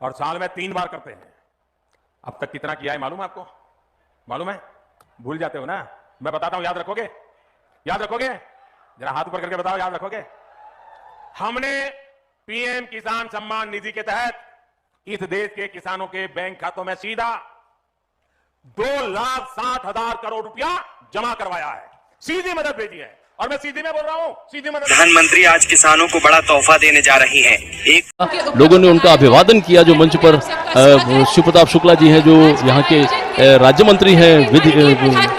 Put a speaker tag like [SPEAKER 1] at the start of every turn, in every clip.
[SPEAKER 1] और साल में 3 बार करते हैं। अब तक कितना किया है मालूम है आपको? मालूम है? भूल जाते हो ना? मैं बताता हूं, याद रखोगे? याद रखोगे? जरा हाथ ऊपर करके बताओ, याद रखोगे? हमने पीएम किसान सम्मान निधि के तहत इस देश के किसानों के बैंक खातों में सीधा 2,60,000 करोड़ रुपया जमा करवाया है। सीधी मदद भेजी है, और मैं सीधी में बोल रहा हूं, सीधी मदद।
[SPEAKER 2] प्रधानमंत्री आज किसानों को बड़ा तोहफा देने जा रही हैं। एक
[SPEAKER 3] लोगों ने उनका अभिवादन किया। जो मंच पर शिव प्रताप शुक्ला जी हैं, जो यहाँ के राज्य मंत्री हैं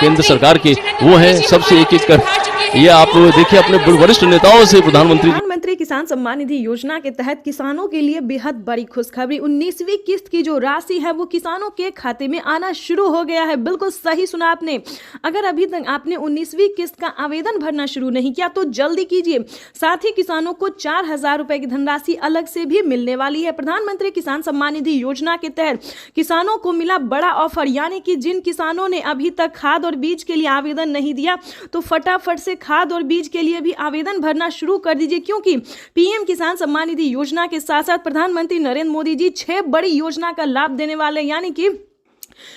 [SPEAKER 3] केंद्र सरकार के, वो हैं। सबसे एक एक कर ये आप देखिए अपने वरिष्ठ नेताओं से
[SPEAKER 4] प्रधानमंत्री किसान सम्मान निधि योजना के तहत किसानों के लिए बेहद बड़ी खुशखबरी। 19वीं किस्त की जो राशि है वो किसानों के खाते में आना शुरू हो गया है। बिल्कुल सही सुना आपने। अगर अभी तक आपने 19वीं किस्त का आवेदन भरना शुरू नहीं किया तो जल्दी कीजिए। साथ ही किसानों को 4,000 रुपए की धनराशि अलग से भी मिलने वाली है। प्रधानमंत्री किसान सम्मान निधि योजना के तहत किसानों को मिला बड़ा ऑफर, यानी कि जिन किसानों ने अभी तक खाद और बीज के लिए आवेदन नहीं दिया तो फटाफट से खाद और बीज के लिए भी आवेदन भरना शुरू कर दीजिए, क्योंकि पीएम किसान सम्मान निधि योजना के साथ साथ प्रधानमंत्री नरेंद्र मोदी जी 6 बड़ी योजना का लाभ देने वाले, यानी कि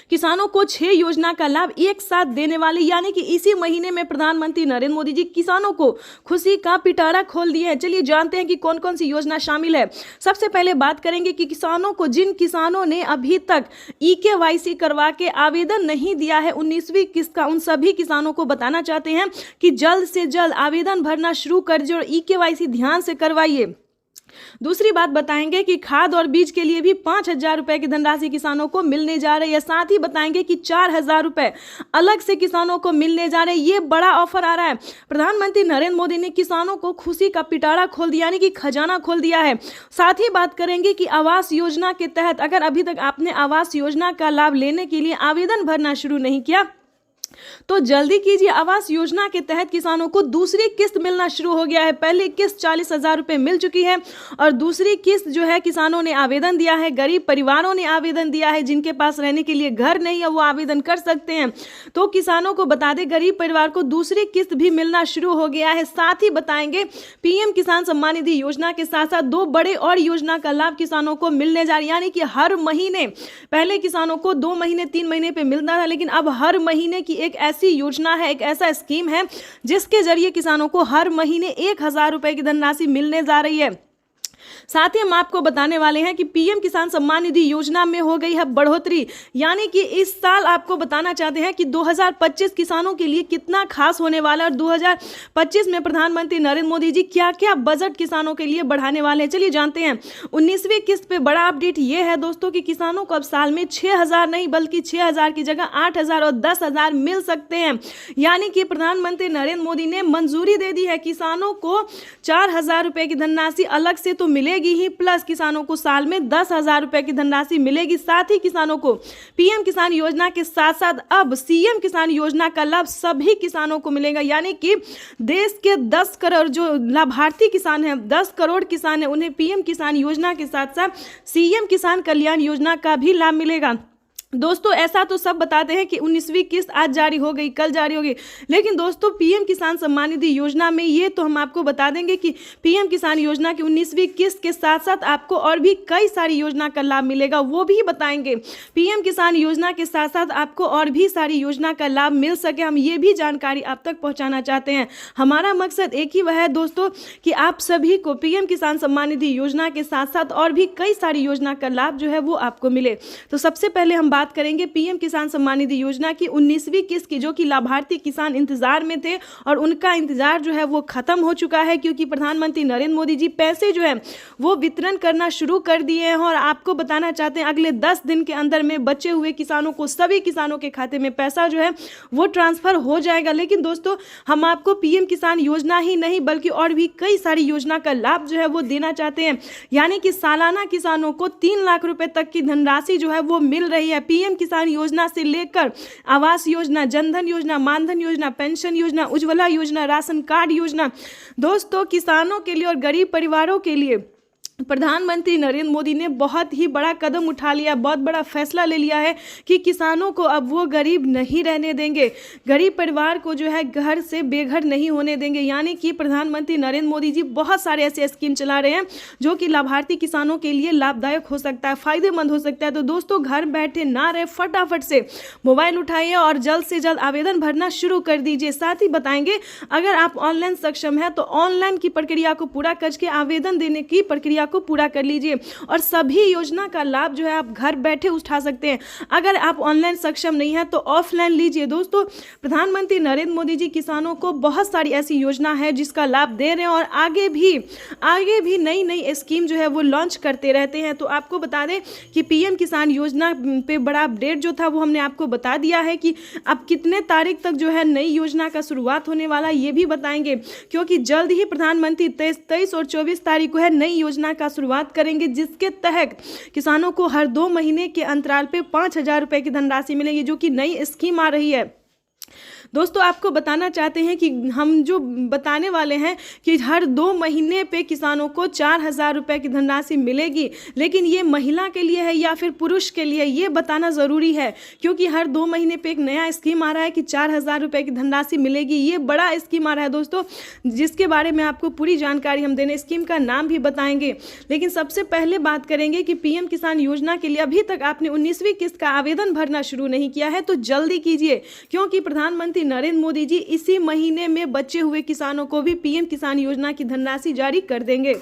[SPEAKER 4] किसानों को 6 योजना का लाभ एक साथ देने वाले। यानी कि इसी महीने में प्रधानमंत्री नरेंद्र मोदी जी किसानों को खुशी का पिटारा खोल दिए हैं। चलिए जानते हैं कि कौन कौन सी योजना शामिल है। सबसे पहले बात करेंगे कि किसानों को, जिन किसानों ने अभी तक EKYC करवा के आवेदन नहीं दिया है 19वीं किस्त का, उन सभी किसानों को बताना चाहते हैं कि जल्द से जल्द आवेदन भरना शुरू कर दीजिए और EKYC ध्यान से करवाइए। दूसरी बात बताएंगे कि खाद और बीज के लिए भी 5,000 रुपए की धनराशि किसानों को मिलने जा रही है। साथ ही बताएंगे कि 4,000 रुपए अलग से किसानों को मिलने जा रहे हैं। ये बड़ा ऑफर आ रहा है। प्रधानमंत्री नरेंद्र मोदी ने किसानों को खुशी का पिटारा खोल दिया, यानी कि खजाना खोल दिया है। साथ ही बात करेंगे कि आवास योजना के तहत अगर अभी तक आपने आवास योजना का लाभ लेने के लिए आवेदन भरना शुरू नहीं किया तो जल्दी कीजिए। आवास योजना के तहत किसानों को दूसरी किस्त मिलना शुरू हो गया है। पहली किस्त 40,000 रुपए मिल चुकी है और दूसरी किस्त जो है किसानों ने आवेदन दिया है, गरीब परिवारों ने आवेदन दिया है, जिनके पास रहने के लिए घर नहीं है वो आवेदन कर सकते हैं। तो किसानों को बता दें, गरीब परिवार को दूसरी किस्त भी मिलना शुरू हो गया है। साथ ही बताएंगे पीएम किसान सम्मान निधि योजना के साथ साथ 2 बड़े और योजना का लाभ किसानों को मिलने जा रही है, यानी कि हर महीने, पहले किसानों को 2 महीने 3 महीने पे मिलता था, लेकिन अब हर महीने की एक ऐसी योजना है, एक ऐसा स्कीम है जिसके जरिए किसानों को हर महीने 1,000 रुपए की धनराशि मिलने जा रही है। साथ ही हम आपको बताने वाले हैं कि पीएम किसान सम्मान निधि योजना में हो गई है बढ़ोतरी, यानी कि इस साल आपको बताना चाहते हैं कि 2025 किसानों के लिए कितना खास होने वाला है और 2025 में प्रधानमंत्री नरेंद्र मोदी जी क्या क्या बजट किसानों के लिए बढ़ाने वाले हैं। चलिए जानते हैं। 19वीं किस्त पे बड़ा अपडेट ये है दोस्तों कि किसानों को अब साल में 6,000 नहीं बल्कि 6,000 की जगह 8,000 और 10,000 मिल सकते हैं। यानी कि प्रधानमंत्री नरेंद्र मोदी ने मंजूरी दे दी है। किसानों को 4,000 रुपए की धनराशि अलग से तो मिलेगी ही, प्लस किसानों को साल में 10,000 रुपए की धनराशि मिलेगी। साथ ही किसानों को पीएम किसान योजना के साथ साथ अब सीएम किसान योजना का लाभ सभी किसानों को मिलेगा, यानी कि देश के 10 करोड़ जो लाभार्थी किसान हैं, 10 करोड़ किसान हैं, उन्हें पीएम किसान योजना के साथ साथ सीएम किसान कल्याण योजना का भी लाभ मिलेगा। दोस्तों ऐसा तो सब बताते हैं कि 19वीं किस्त आज जारी हो गई, कल जारी होगी, लेकिन दोस्तों पीएम किसान सम्मान निधि योजना में ये तो हम आपको बता देंगे कि पीएम किसान योजना की 19वीं किस्त के साथ साथ आपको और भी कई सारी योजना का लाभ मिलेगा, वो भी बताएंगे। पीएम किसान योजना के साथ साथ आपको और भी सारी योजना का लाभ मिल सके, हम ये भी जानकारी आप तक पहुँचाना चाहते हैं। हमारा मकसद एक ही वह है दोस्तों कि आप सभी को पीएम किसान सम्मान निधि योजना के साथ साथ और भी कई सारी योजना का लाभ जो है वो आपको मिले। तो सबसे पहले हम बात करेंगे पीएम किसान सम्मान निधि योजना की 19वीं किस्त की, जो कि लाभार्थी किसान इंतजार में थे और उनका इंतजार जो है वो खत्म हो चुका है, क्योंकि प्रधानमंत्री नरेंद्र मोदी जी पैसे जो है वो वितरण करना शुरू कर दिए हैं। और आपको बताना चाहते हैं अगले 10 दिन के अंदर में बचे हुए किसानों को, सभी किसानों के खाते में पैसा जो है वो ट्रांसफर हो जाएगा। लेकिन दोस्तों हम आपको पीएम किसान योजना ही नहीं बल्कि और भी कई सारी योजना का लाभ जो है वो देना चाहते हैं, यानी कि सालाना किसानों को 3 लाख रुपए तक की धनराशि जो है वो मिल रही है। पीएम किसान योजना से लेकर आवास योजना, जनधन योजना, मानधन योजना, पेंशन योजना, उज्ज्वला योजना, राशन कार्ड योजना, दोस्तों किसानों के लिए और गरीब परिवारों के लिए प्रधानमंत्री नरेंद्र मोदी ने बहुत ही बड़ा कदम उठा लिया, बहुत बड़ा फैसला ले लिया है कि किसानों को अब वो गरीब नहीं रहने देंगे, गरीब परिवार को जो है घर से बेघर नहीं होने देंगे। यानी कि प्रधानमंत्री नरेंद्र मोदी जी बहुत सारे ऐसे स्कीम चला रहे हैं जो कि लाभार्थी किसानों के लिए लाभदायक हो सकता है, फायदेमंद हो सकता है। तो दोस्तों, घर बैठे ना रहे, फटाफट से मोबाइल उठाइए और जल्द से जल्द आवेदन भरना शुरू कर दीजिए। साथ ही बताएंगे, अगर आप ऑनलाइन सक्षम है तो ऑनलाइन की प्रक्रिया को पूरा करके आवेदन देने की प्रक्रिया को पूरा कर लीजिए और सभी योजना का लाभ जो है आप घर बैठे उठा सकते हैं। अगर आप ऑनलाइन सक्षम नहीं है तो ऑफलाइन लीजिए। दोस्तों, प्रधानमंत्री नरेंद्र मोदी जी किसानों को बहुत सारी ऐसी योजना है जिसका लाभ दे रहे हैं और आगे भी नई नई स्कीम जो है वो लॉन्च करते रहते हैं। तो आपको बता दें कि पीएम किसान योजना पे बड़ा अपडेट जो था वो हमने आपको बता दिया है कि अब कितने तारीख तक जो है नई योजना का शुरुआत होने वाला, ये भी बताएंगे, क्योंकि जल्द ही प्रधानमंत्री 23 और 24 तारीख को है नई योजना का शुरुआत करेंगे, जिसके तहत किसानों को हर 2 महीने के अंतराल पे 5,000 रुपए की धनराशि मिलेगी, जो कि नई स्कीम आ रही है। दोस्तों, आपको बताना चाहते हैं कि हम जो बताने वाले हैं कि हर 2 महीने पे किसानों को 4,000 रुपए की धनराशि मिलेगी, लेकिन ये महिला के लिए है या फिर पुरुष के लिए, ये बताना ज़रूरी है, क्योंकि हर 2 महीने पे एक नया स्कीम आ रहा है कि 4,000 रुपए की धनराशि मिलेगी। ये बड़ा स्कीम आ रहा है दोस्तों, जिसके बारे में आपको पूरी जानकारी हम देने, स्कीम का नाम भी बताएंगे। लेकिन सबसे पहले बात करेंगे कि पीएम किसान योजना के लिए अभी तक आपने 19वीं किस्त का आवेदन भरना शुरू नहीं किया है तो जल्दी कीजिए, क्योंकि प्रधानमंत्री नरेंद्र मोदी जी इसी महीने में बचे हुए किसानों को भी पीएम किसान योजना की धनराशि जारी कर देंगे।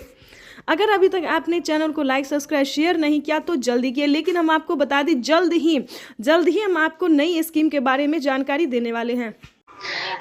[SPEAKER 4] अगर अभी तक आपने चैनल को लाइक, सब्सक्राइब, शेयर नहीं किया तो जल्दी किए। लेकिन हम आपको बता दें, जल्द ही हम आपको नई स्कीम के बारे में जानकारी देने वाले हैं।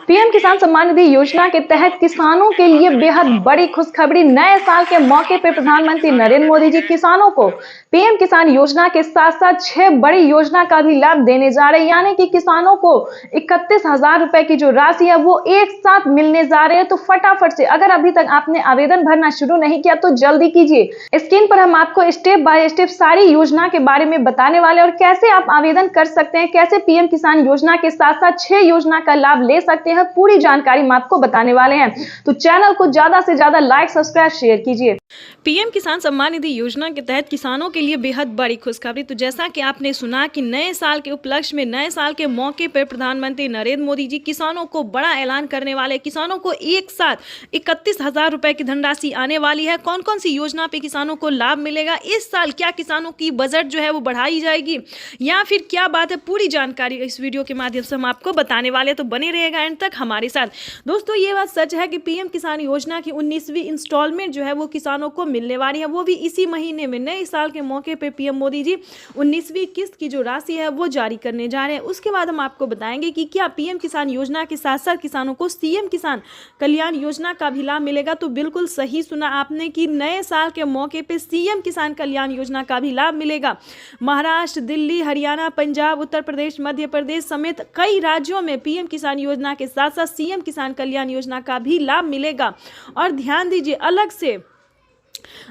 [SPEAKER 5] पीएम किसान सम्मान निधि योजना के तहत किसानों के लिए बेहद बड़ी खुशखबरी। नए साल के मौके पर प्रधानमंत्री नरेंद्र मोदी जी किसानों को पीएम किसान योजना के साथ साथ 6 बड़ी योजना का भी लाभ देने जा रहे हैं। यानी कि किसानों को 31,000 रुपए की जो राशि है वो एक साथ मिलने जा रहे हैं। तो फटाफट से, अगर अभी तक आपने आवेदन भरना शुरू नहीं किया तो जल्दी कीजिए। स्क्रीन पर हम आपको स्टेप बाय स्टेप सारी योजना के बारे में बताने वाले और कैसे आप आवेदन कर सकते हैं, कैसे पीएम किसान योजना के साथ साथ 6 योजना का लाभ ले सकते हैं, पूरी जानकारी हम आपको बताने वाले हैं। तो चैनल को ज्यादा से ज्यादा लाइक, सब्सक्राइब, शेयर कीजिए।
[SPEAKER 4] पीएम किसान सम्मान निधि योजना के तहत किसानों के लिए बेहद बड़ी खुशखबरी। तो जैसा कि आपने सुना कि नए साल के उपलक्ष्य में, नए साल के मौके पर प्रधानमंत्री नरेंद्र मोदी जी किसानों को बड़ा ऐलान करने वाले। किसानों को एक साथ 31,000 रुपए की धनराशि आने वाली है। कौन कौन सी योजना पे किसानों को लाभ मिलेगा इस साल, क्या किसानों की बजट जो है वो बढ़ाई जाएगी या फिर क्या बात है, पूरी जानकारी इस वीडियो के माध्यम से हम आपको बताने वाले। तो बने रहेगा एंड तक हमारे साथ। दोस्तों, ये बात सच है कि पीएम किसान योजना की 19वीं इंस्टॉलमेंट जो है वो किसानों को मिलने वाली है, वो भी इसी महीने में। नए साल के मौके पे पीएम मोदी जी 19वीं किस्त की जो राशि है वो जारी करने जा रहे हैं। उसके बाद हम आपको बताएंगे कि क्या पीएम किसान योजना के साथ साथ किसानों को सीएम किसान कल्याण योजना का भी लाभ मिलेगा। तो बिल्कुल सही सुना आपने कि नए साल के मौके पे सीएम किसान कल्याण योजना का भी लाभ मिलेगा। महाराष्ट्र, दिल्ली, हरियाणा, पंजाब, उत्तर प्रदेश, मध्य प्रदेश समेत कई राज्यों में पीएम किसान योजना के साथ साथ सीएम किसान कल्याण योजना का भी लाभ मिलेगा। और ध्यान दीजिए,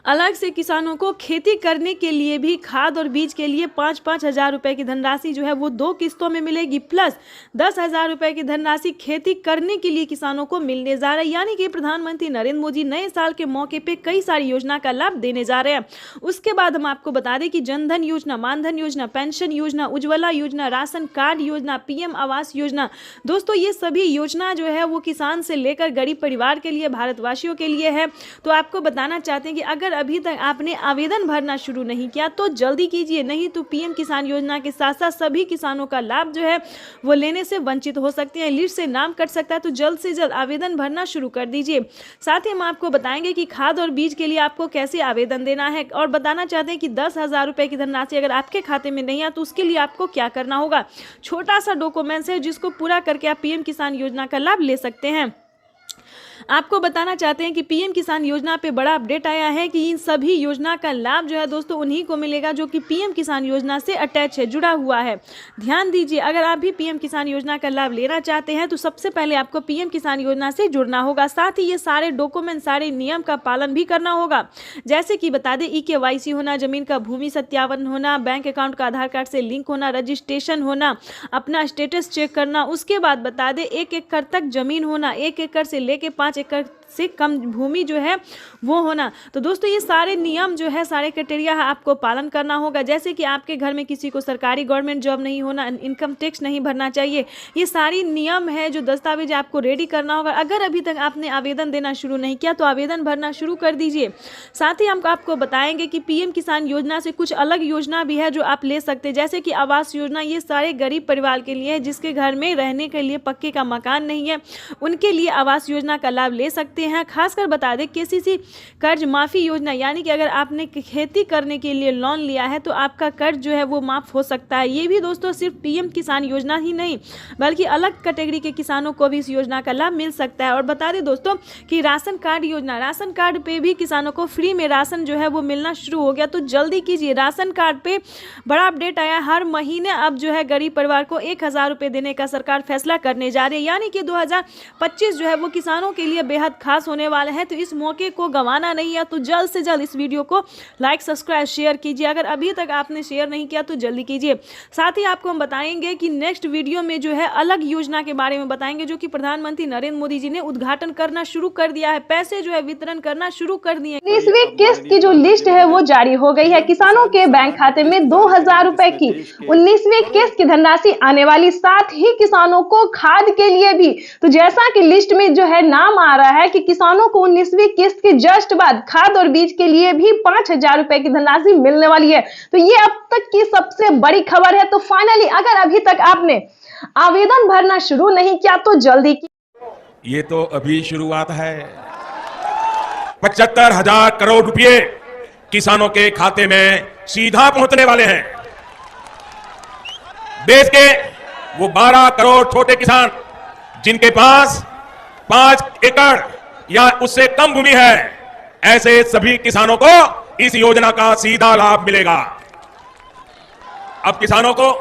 [SPEAKER 4] अलग से किसानों को खेती करने के लिए भी खाद और बीज के लिए 5-5 हजार रुपए की धनराशि जो है वो 2 किस्तों में मिलेगी, प्लस 10,000 रुपए की धनराशि खेती करने के लिए किसानों को मिलने जा रहा है। यानी कि प्रधानमंत्री नरेंद्र मोदी नए साल के मौके पे कई सारी योजना का लाभ देने जा रहे हैं। उसके बाद हम आपको बता दें कि जनधन योजना, मानधन योजना, पेंशन योजना, उज्ज्वला योजना, राशन कार्ड योजना, पीएम आवास योजना, दोस्तों ये सभी योजना जो है वो किसान से लेकर गरीब परिवार के लिए, भारतवासियों के लिए है। तो आपको बताना चाहते हैं कि अगर अभी तक आपने आवेदन भरना शुरू नहीं किया तो जल्दी कीजिए, नहीं तो पीएम किसान योजना के साथ साथ सभी किसानों का लाभ जो है वो लेने से वंचित हो सकते हैं, लिस्ट से नाम कट सकता है। तो जल्द से जल्द आवेदन भरना शुरू कर दीजिए। साथ ही हम आपको बताएंगे कि खाद और बीज के लिए आपको कैसे आवेदन देना है और बताना चाहते हैं कि 10,000 रुपए की धनराशि अगर आपके खाते में नहीं है तो उसके लिए आपको क्या करना होगा। छोटा सा डॉक्यूमेंट्स है जिसको पूरा करके आप पीएम किसान योजना का लाभ ले सकते हैं। आपको बताना चाहते हैं कि पीएम किसान योजना पे बड़ा अपडेट आया है कि इन सभी योजना का लाभ जो है दोस्तों उन्हीं को मिलेगा जो कि पीएम किसान योजना से अटैच है, जुड़ा हुआ है। ध्यान दीजिए, अगर आप भी पीएम किसान योजना का लाभ लेना चाहते हैं तो सबसे पहले आपको पीएम किसान योजना से जुड़ना होगा। साथ ही ये सारे डॉक्यूमेंट, सारे नियम का पालन भी करना होगा। जैसे कि बता दें, EKYC होना, जमीन का भूमि सत्यापन होना, बैंक अकाउंट का आधार कार्ड से लिंक होना, रजिस्ट्रेशन होना, अपना स्टेटस चेक करना। उसके बाद बता दें 1 एकड़ तक जमीन होना, 1 एकड़ से लेके 5 एकड़ से कम भूमि जो है वो होना। तो दोस्तों ये सारे नियम जो है, सारे क्राइटेरिया आपको पालन करना होगा, जैसे कि आपके घर में किसी को सरकारी गवर्नमेंट जॉब नहीं होना, इनकम टैक्स नहीं भरना चाहिए, ये सारी नियम है जो दस्तावेज आपको रेडी करना होगा। अगर अभी तक आपने आवेदन देना शुरू नहीं किया तो आवेदन भरना शुरू कर दीजिए। साथ ही हम आपको बताएंगे कि पीएम किसान योजना से कुछ अलग योजना भी है जो आप ले सकते हैं, जैसे कि आवास योजना। ये सारे गरीब परिवार के लिए है जिसके घर में रहने के लिए पक्के का मकान नहीं है, उनके लिए आवास योजना का लाभ ले सकते हैं। खासकर बता दें केसीसी कर्ज माफी योजना, यानी कि अगर आपने खेती करने के लिए लोन लिया है तो आपका कर्ज जो है वो माफ हो सकता है। ये भी दोस्तों सिर्फ पीएम किसान योजना ही नहीं बल्कि अलग कैटेगरी के किसानों को भी इस योजना का लाभ मिल सकता है। और बता दें दोस्तों कि राशन कार्ड योजना, राशन कार्ड पे भी किसानों को फ्री में राशन जो है वो मिलना शुरू हो गया, तो जल्दी कीजिए। राशन कार्ड पे बड़ा अपडेट आया, हर महीने अब जो है गरीब परिवार को 1000 रुपये देने का सरकार फैसला करने जा रही है, यानी कि 2025 जो है वो किसानों के लिए बेहद खास होने वाला है। तो इस मौके को गंवाना नहीं है, तो जल्द से जल्द इस वीडियो को लाइक सब्सक्राइब शेयर कीजिए। अगर अभी तक आपने शेयर नहीं किया तो जल्दी कीजिए। साथ ही आपको हम बताएंगे कि नेक्स्ट वीडियो में जो है अलग योजना के बारे में बताएंगे जो कि प्रधानमंत्री नरेंद्र मोदी जी ने उद्घाटन करना शुरू कर दिया है, पैसे जो है वितरण करना शुरू कर दिए।
[SPEAKER 5] 19वीं किस्त की जो लिस्ट है वो जारी हो गई है। किसानों के बैंक खाते में 2000 रुपए की 19वीं किस्त की धनराशि आने वाली, साथ ही किसानों को खाद के लिए भी। तो जैसा कि लिस्ट में जो है नाम आ रहा है कि किसानों को 19वीं किस्त के जस्ट बाद खाद और बीज के लिए भी 5000 रुपए की धनराशि मिलने वाली है। तो ये अब तक की सबसे बड़ी खबर है। तो फाइनली अगर अभी तक आपने आवेदन भरना शुरू नहीं किया तो जल्दी
[SPEAKER 1] ये तो अभी शुरुआत है। 75,000 करोड़ रुपए किसानों के खाते में सीधा पहुंचने वाले हैं। देश के वो 12 करोड़ छोटे किसान जिनके पास 5 एकड़ या उससे कम भूमि है, ऐसे सभी किसानों को इस योजना का सीधा लाभ मिलेगा। अब किसानों को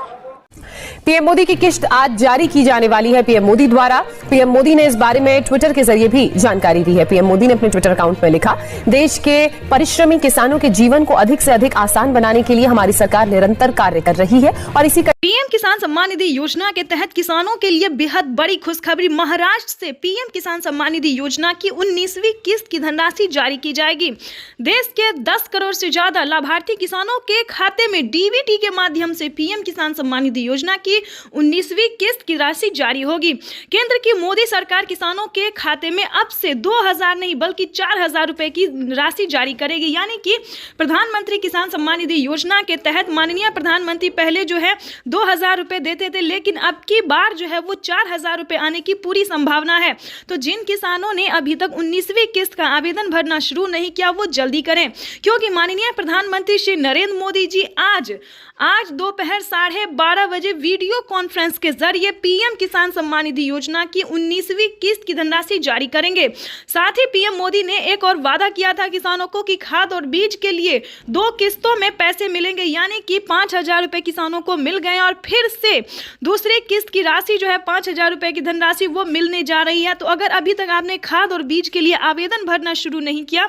[SPEAKER 6] पीएम मोदी की किस्त आज जारी की जाने वाली है पीएम मोदी द्वारा। पीएम मोदी ने इस बारे में ट्विटर के जरिए भी जानकारी दी है। पीएम मोदी ने अपने ट्विटर अकाउंट में लिखा, देश के परिश्रमी किसानों के जीवन को अधिक से अधिक आसान बनाने के लिए हमारी सरकार निरंतर कार्य कर रही है और इसी
[SPEAKER 4] पीएम किसान सम्मान निधि योजना के तहत किसानों के लिए बेहद बड़ी खुशखबरी। महाराष्ट्र से पीएम किसान सम्मान निधि योजना की 19वीं किस्त की धनराशि जारी की जाएगी। देश के 10 करोड़ से ज्यादा लाभार्थी किसानों के खाते में डीबीटी के माध्यम से पीएम किसान सम्मान निधि योजना की 19वीं किस्त की राशि जारी होगी। केंद्र की मोदी सरकार किसानों के खाते में अब से 2000 नहीं बल्कि 4000 रुपए की राशि जारी करेगी, यानी कि प्रधानमंत्री किसान सम्मान निधि योजना के तहत माननीय प्रधानमंत्री पहले जो है 2000 रुपए देते थे, लेकिन अब की बार जो है वो 4000 रुपए आने की पूरी संभावना है। तो जिन किसानों ने अभी तक 19वीं किस्त का आवेदन भरना शुरू नहीं किया वो जल्दी करें, क्योंकि माननीय प्रधानमंत्री श्री नरेंद्र मोदी जी आज दोपहर 12:30 बजे वीडियो कॉन्फ्रेंस के जरिए पीएम किसान सम्मान निधि योजना की 19वीं किस्त की धनराशि जारी करेंगे। साथ ही पीएम मोदी ने एक और वादा किया था किसानों को कि खाद और बीज के लिए 2 किस्तों में पैसे मिलेंगे, यानी कि 5000 रुपए किसानों को मिल गए और फिर से दूसरे किस्त की राशि जो है 5000 रुपए की धनराशि वो मिलने जा रही है। तो अगर अभी तक आपने खाद और बीज के लिए आवेदन भरना शुरू नहीं किया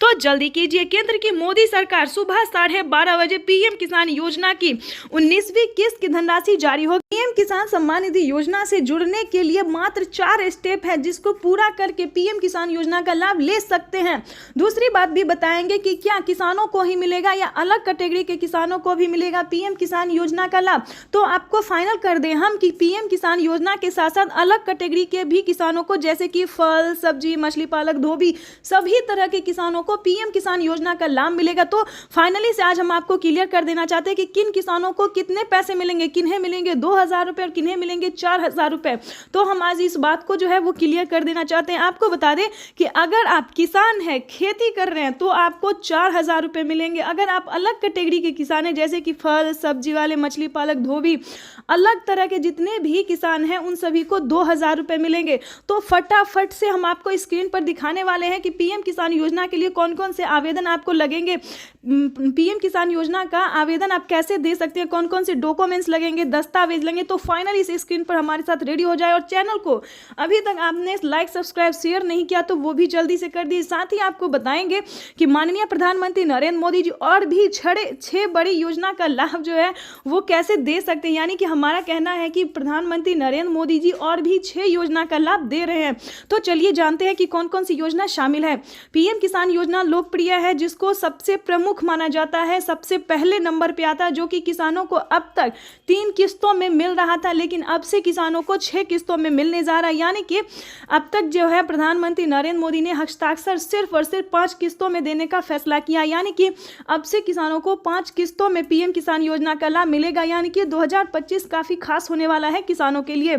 [SPEAKER 4] तो जल्दी कीजिए। केंद्र की मोदी सरकार सुबह 12:30 बजे पीएम किसान योजना की 19वीं किस्त की धनराशि जारी होगी। पीएम किसान सम्मान निधि योजना से जुड़ने के लिए मात्र 4 स्टेप है जिसको पूरा करके पीएम किसान योजना का लाभ ले सकते हैं। दूसरी बात भी बताएंगे कि क्या किसानों को ही मिलेगा या अलग कैटेगरी के किसानों को भी मिलेगा पीएम किसान योजना का लाभ। तो आपको फाइनल कर दें हम कि पीएम किसान योजना के साथ साथ अलग कैटेगरी के भी किसानों को, जैसे कि फल, सब्जी, मछली पालक, धोबी, सभी तरह के किसानों को पीएम किसान योजना का लाभ मिलेगा। तो फाइनली से आज हम आपको क्लियर कर देना चाहते हैं कि किन किसानों को कितने पैसे मिलेंगे, किन्हें मिलेंगे 2000 रुपए और किन्हें मिलेंगे 4000 रुपए। तो हम आज इस बात को जो है वो क्लियर कर देना चाहते हैं। आपको बता दें कि अगर आप किसान हैं, खेती कर रहे हैं तो आपको 4000 रुपए मिलेंगे। अगर आप अलग कैटेगरी के किसान हैं जैसे कि फल, सब्जी वाले, मछली पालक, धोबी, अलग तरह के जितने भी किसान हैं उन सभी को 2000 रुपए मिलेंगे। तो फटाफट से हम आपको स्क्रीन पर दिखाने वाले हैं कि पीएम किसान योजना के लिए कौन कौन से आवेदन आपको लगेंगे, पीएम किसान योजना का आवेदन आप कैसे दे सकते हैं, कौन कौन से डॉक्यूमेंट्स लगेंगे, दस्तावेज लगेंगे, करेंगे तो फाइनली इस स्क्रीन पर हमारे साथ रेडी हो जाए। और चैनल को अभी तक आपने लाइक सब्सक्राइब शेयर नहीं किया तो वो भी जल्दी से कर दीजिए। साथ ही आपको बताएंगे कि माननीय प्रधानमंत्री नरेंद्र मोदी जी और भी 6 बड़ी योजना का लाभ जो है वो कैसे दे सकते हैं। यानी कि हमारा कहना है कि प्रधानमंत्री नरेंद्र मोदी जी और भी 6 योजना का लाभ दे रहे हैं। तो चलिए जानते हैं कि कौन कौन सी योजना शामिल है। पीएम किसान योजना लोकप्रिय है, जिसको सबसे प्रमुख माना जाता है, सबसे पहले नंबर पे आता है, जो कि किसानों को अब तक 3 किस्तों में मिल रहा था, लेकिन अब से किसानों को 6 किस्तों में मिलने जा रहा है। यानी कि अब तक जो है प्रधानमंत्री नरेंद्र मोदी ने हस्ताक्षर सिर्फ और सिर्फ 5 किस्तों में देने का फैसला किया। यानी कि अब से किसानों को 5 किस्तों में पीएम किसान योजना का लाभ मिलेगा। यानी कि 2025 काफी खास होने वाला है किसानों के लिए।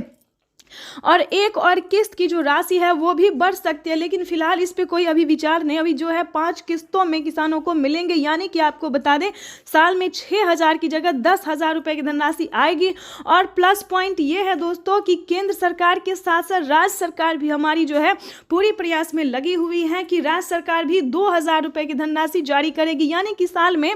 [SPEAKER 4] और एक और किस्त की जो राशि है वो भी बढ़ सकती है, लेकिन फिलहाल इस पे कोई अभी विचार नहीं। अभी जो है 5 किस्तों में किसानों को मिलेंगे। यानी कि आपको बता दें साल में 6,000 की जगह 10,000 रुपए की धनराशि आएगी। और प्लस पॉइंट ये है दोस्तों कि केंद्र सरकार के साथ साथ राज्य सरकार भी हमारी जो है पूरी प्रयास में लगी हुई है कि राज्य सरकार भी 2,000 रुपए की धनराशि जारी करेगी। यानी कि साल में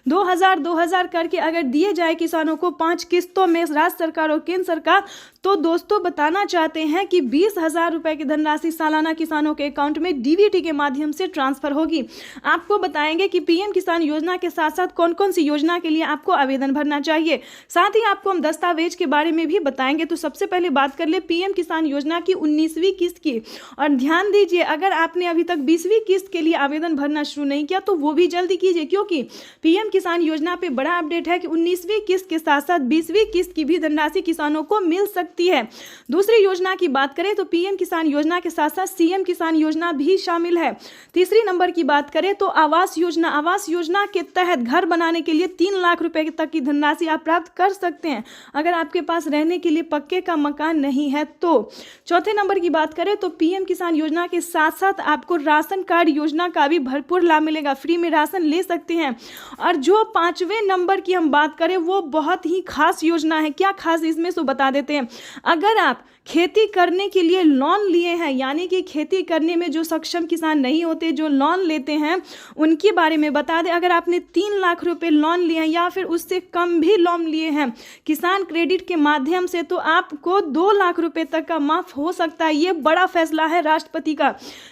[SPEAKER 4] 2,000 करके अगर दिए जाए किसानों को 5 किस्तों में राज्य सरकार और केंद्र सरकार, तो दोस्तों बताना चाहते हैं कि 20,000 रुपए की धनराशि सालाना किसानों के अकाउंट में डीबीटी के माध्यम से ट्रांसफर होगी। आपको बताएंगे कि पीएम किसान योजना के साथ साथ कौन कौन सी योजना के लिए आपको आवेदन भरना चाहिए। साथ ही आपको हम दस्तावेज के बारे में भी बताएंगे। तो सबसे पहले बात कर ले पीएम किसान योजना की 19वीं किस्त की। और ध्यान दीजिए, अगर आपने अभी तक 20वीं किस्त के लिए आवेदन भरना शुरू नहीं किया तो वो भी जल्दी कीजिए, क्योंकि पीएम किसान योजना पे बड़ा अपडेट है कि 19वीं किस्त के साथ साथ 20वीं किस्त की भी धनराशि किसानों को मिल सकती है। दूसरी योजना की बात करें तो पीएम किसान योजना के साथ साथ सीएम किसान योजना भी शामिल है। तीसरी नंबर की बात करें तो आवास योजना। आवास योजना के तहत घर बनाने के लिए 3 लाख रुपए तक की धनराशि आप प्राप्त कर सकते हैं, अगर आपके पास रहने के लिए पक्के का मकान नहीं है तो। चौथे नंबर की बात करें तो पीएम किसान योजना के साथ साथ आपको राशन कार्ड योजना का भी भरपूर लाभ मिलेगा, फ्री में राशन ले सकते हैं। और जो 5वें नंबर की हम बात करें वो बहुत ही खास योजना है। क्या खास इसमें सो बता देते हैं। अगर आप खेती करने के लिए लोन लिए हैं, यानी कि खेती करने में जो सक्षम किसान नहीं होते, जो लोन लेते हैं, उनके बारे में बता दें। अगर आपने 3 लाख रुपए लोन लिए हैं या फिर उससे कम भी लोन लिए हैं किसान क्रेडिट के माध्यम से, तो आपको 2 लाख रुपए तक का माफ हो सकता है। ये बड़ा फैसला है राष्ट्रपति का।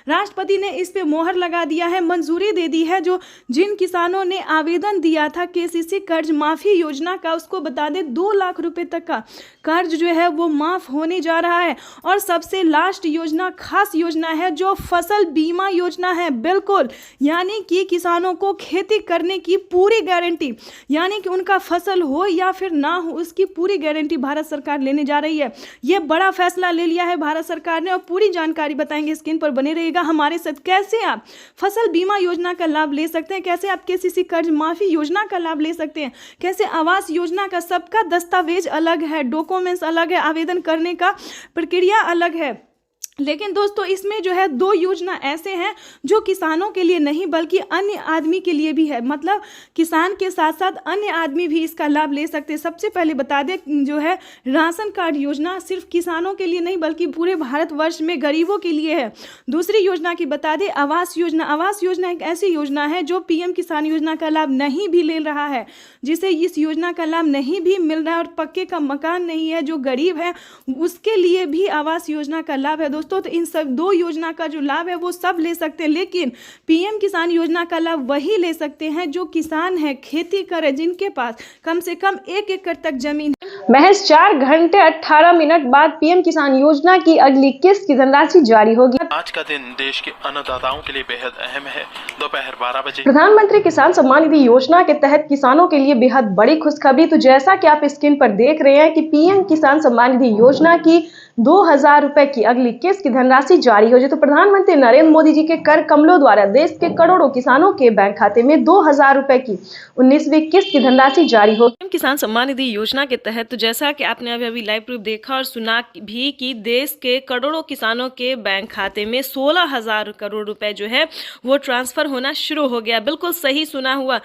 [SPEAKER 4] राष्ट्रपति ने इस पे मोहर लगा दिया है, मंजूरी दे दी है। जो जिन किसानों ने आवेदन दिया था केसीसी कर्ज माफी योजना का, उसको बता दें 2 लाख रुपए तक का कर्ज जो है वो माफ होने जा रहा है। और सबसे लास्ट योजना खास योजना है जो फसल बीमा योजना है। बिल्कुल, यानी कि किसानों को खेती करने की पूरी गारंटी, यानी कि उनका फसल हो या फिर ना हो उसकी पूरी गारंटी भारत सरकार लेने जा रही है। यह बड़ा फैसला ले लिया है भारत सरकार ने और पूरी जानकारी बताएंगे, स्क्रीन पर बने रहेगा हमारे साथ। कैसे आप फसल बीमा योजना का लाभ ले सकते हैं, कैसे आप केसीसी कर्ज माफी योजना का लाभ ले सकते हैं, कैसे आवास योजना का, सबका दस्तावेज अलग है, डॉक्यूमेंट्स अलग है, आवेदन करने का प्रक्रिया अलग है। लेकिन दोस्तों इसमें जो है 2 योजना ऐसे हैं जो किसानों के लिए नहीं बल्कि अन्य आदमी के लिए भी है। मतलब किसान के साथ साथ अन्य आदमी भी इसका लाभ ले सकते हैं। सबसे पहले बता दें जो है राशन कार्ड योजना सिर्फ किसानों के लिए नहीं बल्कि पूरे भारतवर्ष में गरीबों के लिए है। दूसरी योजना की बता दें आवास योजना। आवास योजना एक ऐसी योजना है जो पीएम किसान योजना का लाभ नहीं भी ले रहा है, जिसे इस योजना का लाभ नहीं भी मिल रहा है और पक्के का मकान नहीं है, जो गरीब है उसके लिए भी आवास योजना का लाभ है। दोस्तों तो इन सब 2 योजना का जो लाभ है वो सब ले सकते हैं, लेकिन पीएम किसान योजना का लाभ वही ले सकते हैं जो किसान है, खेती करे, जिनके पास कम से कम 1 एकड़ तक जमीन है।
[SPEAKER 5] महज 4 घंटे 18 मिनट बाद पीएम किसान योजना की अगली किस्त की धनराशि जारी होगी।
[SPEAKER 7] आज का दिन देश के अन्नदाताओं के लिए बेहद अहम है। दोपहर 12 बजे
[SPEAKER 5] प्रधानमंत्री किसान सम्मान निधि योजना के तहत किसानों के लिए बेहद बड़ी खुशखबरी। तो जैसा कि आप स्क्रीन पर देख रहे हैं कि पीएम किसान सम्मान निधि योजना की 2,000 रुपए की अगली किस्त की धनराशि जारी हो जाए। तो प्रधानमंत्री नरेंद्र मोदी जी के कर कमलों द्वारा देश के करोड़ों किसानों के बैंक खाते में 2,000 रुपए की 19वीं किस्त की धनराशि जारी हो।
[SPEAKER 4] किसान सम्मान निधि योजना के तहत तो जैसा कि आपने अभी लाइव प्रूफ देखा और सुना भी कि देश के करोड़ों किसानों के बैंक खाते में 16,000 करोड़ रुपए जो है वो ट्रांसफर होना शुरू हो गया। बिल्कुल सही सुना हुआ।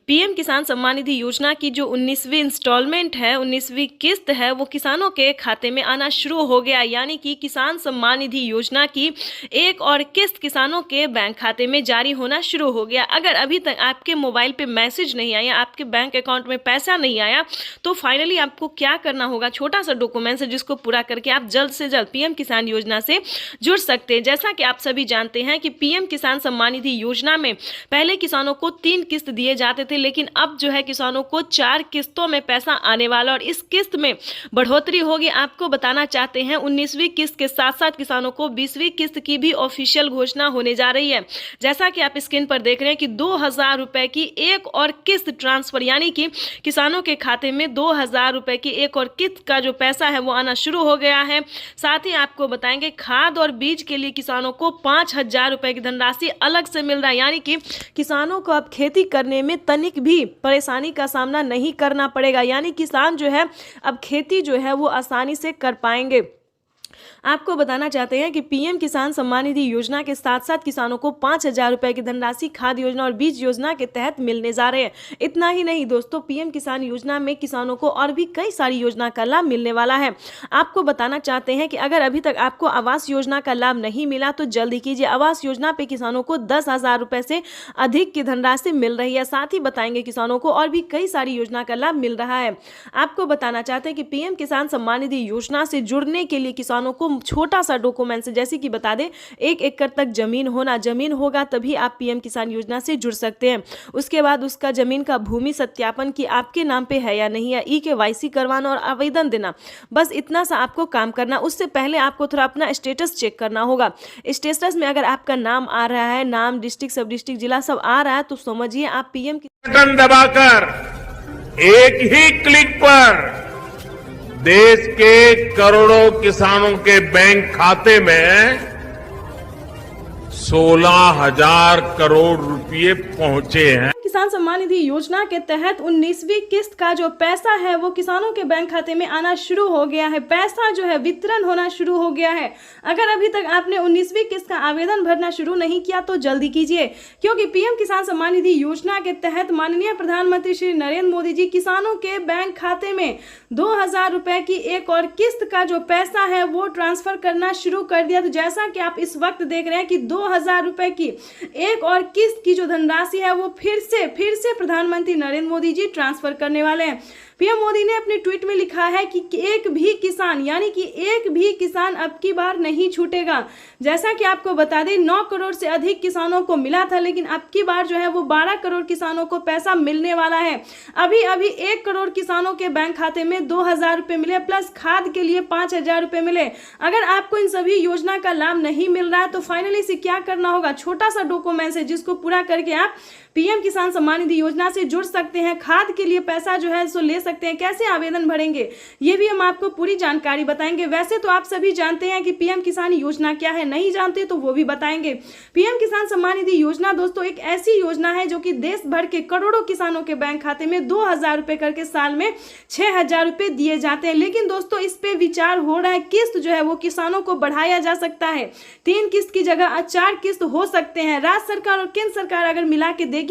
[SPEAKER 4] पीएम किसान सम्मान निधि योजना की जो 19वीं इंस्टॉलमेंट है, 19वीं किस्त है, वो किसानों के खाते में आना शुरू हो गया, यानी कि किसान सम्मान निधि योजना की एक और किस्त किसानों के बैंक खाते में जारी होना शुरू हो गया। अगर अभी तक आपके मोबाइल पे मैसेज नहीं आया, आपके बैंक अकाउंट में पैसा नहीं आया, तो फाइनली आपको क्या करना होगा, छोटा सा डॉक्यूमेंट्स है जिसको पूरा करके आप जल्द से जल्द पीएम किसान योजना से जुड़ सकते हैं। जैसा कि आप सभी जानते हैं कि पीएम किसान सम्मान निधि योजना में पहले किसानों को 3 किस्त दिए जाते थे, लेकिन अब जो है किसानों को 4 किस्तों में पैसा आने वाला और इस किस्त में बढ़ोतरी होगी। आपको बताना चाहते हैं 19वीं किस्त के साथ साथ किसानों को 20वीं किस्त की भी ऑफिशियल घोषणा होने जा रही है। जैसा कि आप स्क्रीन पर देख रहे हैं कि 2000 रुपए की एक और किस्त ट्रांसफर, यानी कि किसानों के खाते में 2000 रुपए की एक और किस्त का जो पैसा है वो आना शुरू हो गया है। साथ ही आपको बताएंगे खाद और बीज के लिए किसानों को 5000 रुपए की धनराशि अलग से मिल रहा है, यानी कि किसानों को अब खेती करने में तनिक भी परेशानी का सामना नहीं करना पड़ेगा, यानी किसान जो है अब खेती जो है वो आसानी से कर पाएंगे। आपको बताना चाहते हैं कि पीएम किसान सम्मान निधि योजना के साथ साथ किसानों को 5000 रुपए की धनराशि खाद योजना और बीज योजना के तहत मिलने जा रहे हैं। इतना ही नहीं दोस्तों, पीएम किसान योजना में किसानों को और भी कई सारी योजना का लाभ मिलने वाला है। आपको बताना चाहते हैं कि अगर अभी तक आपको आवास योजना का लाभ नहीं मिला तो जल्दी कीजिए। आवास योजना पे किसानों को 10,000 रुपए से अधिक की धनराशि मिल रही है। साथ ही बताएंगे किसानों को और भी कई सारी योजना का लाभ मिल रहा है। आपको बताना चाहते हैं कि पीएम किसान सम्मान निधि योजना से जुड़ने के लिए किसानों को छोटा सा डॉक्यूमेंट, जैसे कि बता दें 1 एकड़ तक जमीन होगा तभी आप पीएम किसान योजना से जुड़ सकते हैं। उसके बाद उसका जमीन का भूमि सत्यापन की आपके नाम पे है या नहीं है, ई-KYC करवाना और आवेदन देना, बस इतना सा आपको काम करना। उससे पहले आपको थोड़ा अपना स्टेटस चेक करना होगा। स्टेटस में अगर आपका नाम आ रहा है, नाम, डिस्ट्रिक्ट, सब डिस्ट्रिक्ट, जिला सब आ रहा है तो समझिए आप पीएम
[SPEAKER 1] बटन दबाकर एक ही क्लिक पर देश के करोड़ों किसानों के बैंक खाते में 16,000 करोड़ रुपए पहुंचे हैं।
[SPEAKER 4] किसान सम्मान निधि योजना के तहत 19वीं किस्त का जो पैसा है वो किसानों के बैंक खाते में आना शुरू हो गया है। पैसा जो है वितरण होना शुरू हो गया है। अगर अभी तक आपने 19वीं किस्त का आवेदन भरना शुरू नहीं किया तो जल्दी कीजिए, क्योंकि पीएम किसान सम्मान निधि योजना के तहत माननीय प्रधानमंत्री श्री नरेंद्र मोदी जी किसानों के बैंक खाते में 2000 रुपए की एक और किस्त का जो पैसा है वो ट्रांसफर करना शुरू कर दिया। तो जैसा कि आप इस वक्त देख रहे हैं कि 2000 रुपए की एक और किस्त की जो धनराशि है वो फिर से प्रधानमंत्री नरेंद्र मोदी जी ट्रांसफर करने वाले हैं। पीएम मोदी ने अपने ट्वीट में लिखा है कि एक भी किसान, यानी कि एक भी किसान अब की बार नहीं छूटेगा। जैसा कि आपको बता दें 9 करोड़ से अधिक किसानों को मिला था, लेकिन अब की बार जो है वो 12 करोड़ किसानों को पैसा मिलने वाला है। अभी 1 करोड़ किसानों के बैंक खाते में 2000 रुपए मिले, प्लस खाद के लिए 5000 रुपए मिले। अगर आपको इन सभी योजना का लाभ नहीं मिल रहा है तो फाइनली से क्या करना होगा, छोटा सा डॉक्यूमेंट है जिसको पूरा करके आप पीएम किसान सम्मान निधि योजना से जुड़ सकते हैं। खाद के लिए पैसा जो है सो ले सकते हैं। कैसे आवेदन भरेंगे ये भी हम आपको पूरी जानकारी बताएंगे। वैसे तो आप सभी जानते हैं कि पीएम किसान योजना क्या है, नहीं जानते तो वो भी बताएंगे। पीएम किसान सम्मान निधि योजना दोस्तों एक ऐसी योजना है जो कि देश भर के करोड़ों किसानों के बैंक खाते में 2000 रुपए करके साल में 6000 रुपए दिए जाते हैं। लेकिन दोस्तों इस पे विचार हो रहा है, किस्त जो है वो किसानों को बढ़ाया जा सकता है। 3 किस्त की जगह 4 किस्त हो सकते हैं। राज्य सरकार और केंद्र सरकार अगर मिला के देगी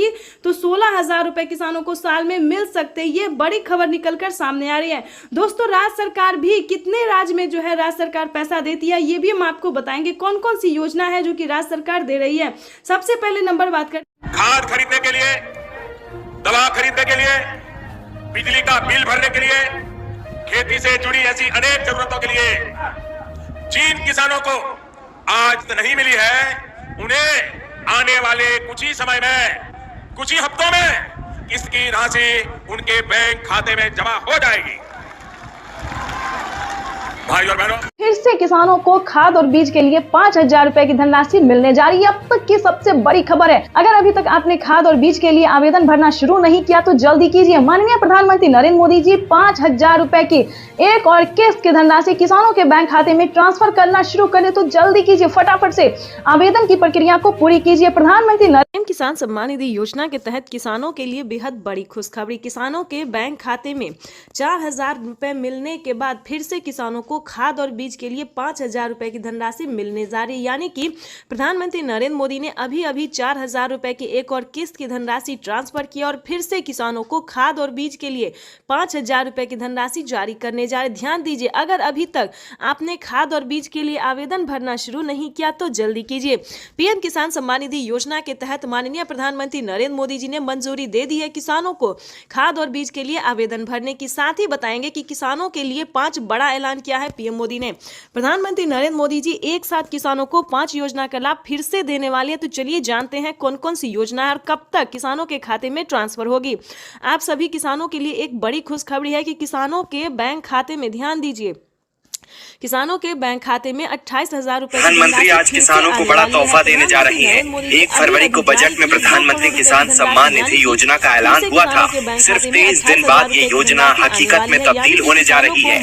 [SPEAKER 4] तो 16,000 रुपए किसानों को साल में मिल सकते हैं। ये बड़ी खबर निकलकर सामने आ रही है। दोस्तों राज्य सरकार भी कितने राज्य में जो है राज्य सरकार पैसा देती है ये भी हम आपको बताएंगे। कौन कौन सी योजना है जो कि राज्य सरकार दे रही है। सबसे पहले नंबर बात कर
[SPEAKER 1] खाद खरीदने के लिए, दवा खरीदने के लिए, बिजली का बिल भरने के लिए, खेती से जुड़ी ऐसी अनेक जरूरतों के लिए जिन किसानों को आज तो नहीं मिली है, उन्हें आने वाले कुछ ही समय में, कुछ ही हफ्तों में किस्त की राशि उनके बैंक खाते में जमा हो जाएगी। भाई और बहनों,
[SPEAKER 5] फिर से किसानों को खाद और बीज के लिए 5000 रुपए की धनराशि मिलने जा रही है। अब तक की सबसे बड़ी खबर है। अगर अभी तक आपने खाद और बीज के लिए आवेदन भरना शुरू नहीं किया तो जल्दी कीजिए। माननीय प्रधानमंत्री नरेंद्र मोदी जी 5000 रुपए की एक और किस्त की धनराशि किसानों के बैंक खाते में ट्रांसफर करना शुरू करें तो जल्दी कीजिए। फटाफट से आवेदन की प्रक्रिया को पूरी कीजिए। प्रधानमंत्री
[SPEAKER 4] पीएम किसान सम्मान निधि योजना के तहत किसानों के लिए बेहद बड़ी खुशखबरी। किसानों के बैंक खाते में 4000 रुपए मिलने के बाद फिर से किसानों को खाद और बीज के लिए 5,000 रुपए की धनराशि मिलने जा रही है। यानी कि प्रधानमंत्री नरेंद्र मोदी ने अभी 4,000 रुपए की एक और किस्त की धनराशि ट्रांसफर की और फिर से किसानों को खाद और बीज के लिए 5,000 रुपए की धनराशि जारी करने जा रहे। ध्यान दीजिए, अगर अभी तक आपने खाद और बीज के लिए आवेदन भरना शुरू नहीं किया तो जल्दी कीजिए। पीएम किसान सम्मान निधि योजना के तहत माननीय प्रधानमंत्री नरेंद्र मोदी जी ने मंजूरी दे दी है किसानों को खाद और बीज के लिए आवेदन भरने की। साथ ही बताएंगे कि किसानों के लिए 5 बड़ा ऐलान किया है पीएम मोदी ने। प्रधानमंत्री नरेंद्र मोदी जी एक साथ किसानों को 5 योजना का लाभ फिर से देने वाले हैं। तो चलिए जानते हैं कौन कौन सी योजना है और कब तक किसानों के खाते में ट्रांसफर होगी। आप सभी किसानों के लिए एक बड़ी खुशखबरी है कि किसानों के बैंक खाते में, ध्यान दीजिए, किसानों के बैंक खाते में 28,000 रुपए।
[SPEAKER 2] प्रधानमंत्री आज किसानों को बड़ा तोहफा देने जा रही है। 1 फरवरी को बजट में प्रधानमंत्री किसान सम्मान निधि योजना का ऐलान हुआ था। सिर्फ 23 दिन बाद ये योजना हकीकत में तब्दील होने जा रही है।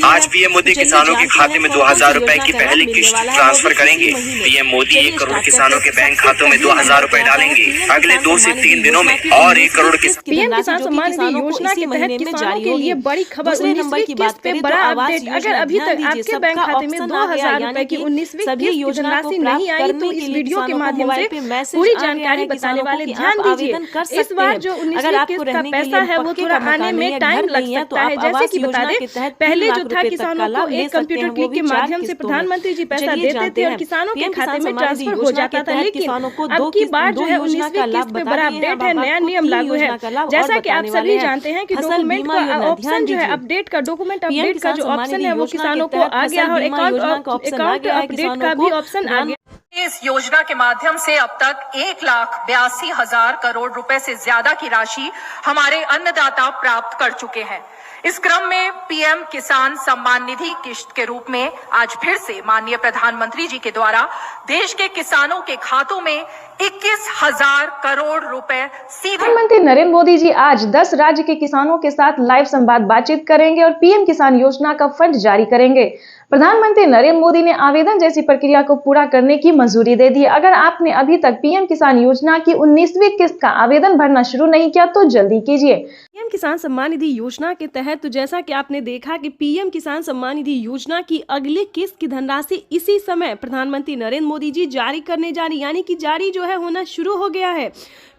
[SPEAKER 2] आज पीएम मोदी किसानों के खाते में 2,000 रुपए की पहली किश्त ट्रांसफर करेंगे। पीएम मोदी 1 करोड़ किसानों के बैंक खातों में 2,000 रुपए डालेंगे। अगले 2 से 3 दिनों में और 1 करोड़
[SPEAKER 4] पीएम किसान सम्मान निधि योजना के तहत किसानों के लिए बड़ी खबर। 19वीं किस्त पे बड़ा अपडेट। अगर अभी तक आपके बैंक खाते में 2,000 रुपए की 19वीं किस्त की धनराशि नहीं आई तो इस वीडियो के माध्यम से पूरी जानकारी बताने वाले। ध्यान दीजिए, इस बार जो 19वीं किस्त का पैसा है वो थोड़ा आने में टाइम लग सकता है। जैसे कि बता दें, पहले जो था किसानों को एक कंप्यूटर क्लिक के माध्यम से प्रधानमंत्री जी पैसा देते थे और किसानों के खाते में ट्रांसफर हो जाता था। लेकिन अब की बार जो है 19वीं किस्त पे बड़ा अपडेट है, नया नियम लागू है। जैसा कि आप सभी जानते हैं कि डॉक्यूमेंट का ऑप्शन जो है अपडेट का, डॉक्यूमेंट अपडेट का जो ऑप्शन है वो किसानों को आ गया और अकाउंट अपडेट का भी ऑप्शन आ गया।
[SPEAKER 8] इस योजना के माध्यम से अब तक 1,82,000 करोड़ रुपए से ज्यादा की राशि हमारे अन्नदाता प्राप्त कर चुके हैं। इस क्रम में पीएम किसान सम्मान निधि किश्त के रूप में आज फिर से माननीय प्रधानमंत्री जी के द्वारा देश के किसानों के खातों में 21,000 करोड़ रुपए सीधे।
[SPEAKER 5] प्रधानमंत्री नरेंद्र मोदी जी आज 10 राज्य के किसानों के साथ लाइव संवाद बातचीत करेंगे और पीएम किसान योजना का फंड जारी करेंगे। प्रधानमंत्री नरेंद्र मोदी ने आवेदन जैसी प्रक्रिया को पूरा करने की मंजूरी दे दी। अगर आपने अभी तक पीएम किसान योजना की 19वीं किस्त का आवेदन भरना शुरू नहीं किया तो जल्दी कीजिए।
[SPEAKER 4] पीएम किसान सम्मान निधि योजना के तहत तो जैसा कि आपने देखा कि पीएम किसान सम्मान निधि योजना की अगली किस्त की धनराशि इसी समय प्रधानमंत्री नरेंद्र मोदी जी जारी करने जा रही, यानी कि जारी जो है होना शुरू हो गया है।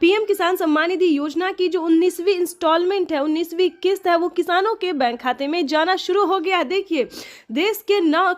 [SPEAKER 4] पीएम किसान सम्मान निधि योजना की जो 19वीं इंस्टॉलमेंट है, 19वीं किस्त है, वो किसानों के बैंक खाते में जाना शुरू हो गया है। देखिए, देश के 9